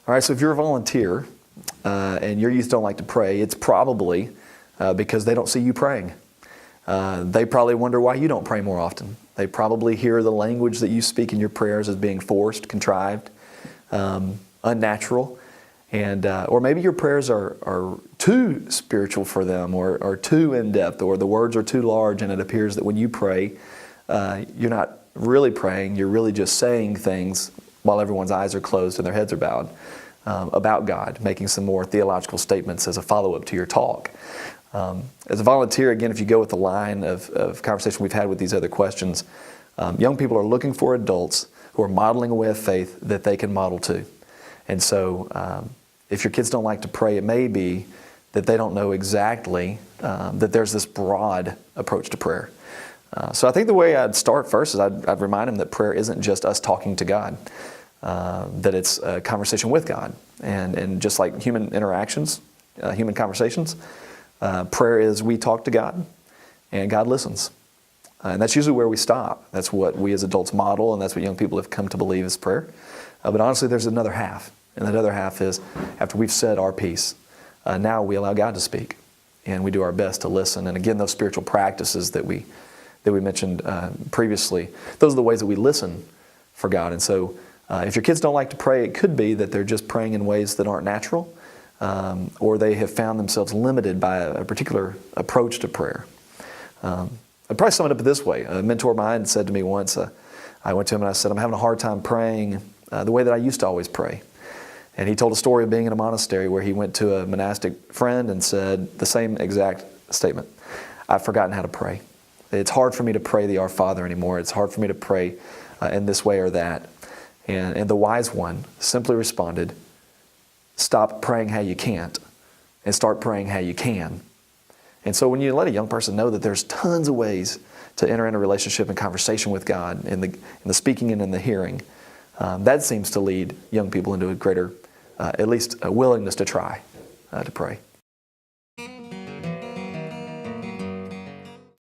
All right, so if you're a volunteer and your youth don't like to pray, it's probably because they don't see you praying. They probably wonder why you don't pray more often. They probably hear the language that you speak in your prayers as being forced, contrived, unnatural, and or maybe your prayers are too spiritual for them, or too in-depth, or the words are too large, and it appears that when you pray, you're not really praying, you're really just saying things while everyone's eyes are closed and their heads are bowed about God, making some more theological statements as a follow-up to your talk. As a volunteer, again, if you go with the line of conversation we've had with these other questions, young people are looking for adults who are modeling a way of faith that they can model to. And so if your kids don't like to pray, it may be that they don't know exactly that there's this broad approach to prayer. So I think the way I'd start first is I'd remind them that prayer isn't just us talking to God, that it's a conversation with God. And just like human interactions, human conversations, prayer is we talk to God and God listens. And that's usually where we stop. That's what we as adults model, and that's what young people have come to believe is prayer. But honestly, there's another half. And that other half is after we've said our piece, now we allow God to speak. And we do our best to listen. And again, those spiritual practices that we mentioned previously, those are the ways that we listen for God. And so if your kids don't like to pray, it could be that they're just praying in ways that aren't natural, or they have found themselves limited by a particular approach to prayer. I'd probably sum it up this way. A mentor of mine said to me once, I went to him and I said, I'm having a hard time praying the way that I used to always pray. And he told a story of being in a monastery where he went to a monastic friend and said the same exact statement. I've forgotten how to pray. It's hard for me to pray the Our Father anymore. It's hard for me to pray in this way or that. And the wise one simply responded, stop praying how you can't and start praying how you can. And so when you let a young person know that there's tons of ways to enter into a relationship and conversation with God in the speaking and in the hearing, that seems to lead young people into a greater, at least a willingness to try to pray.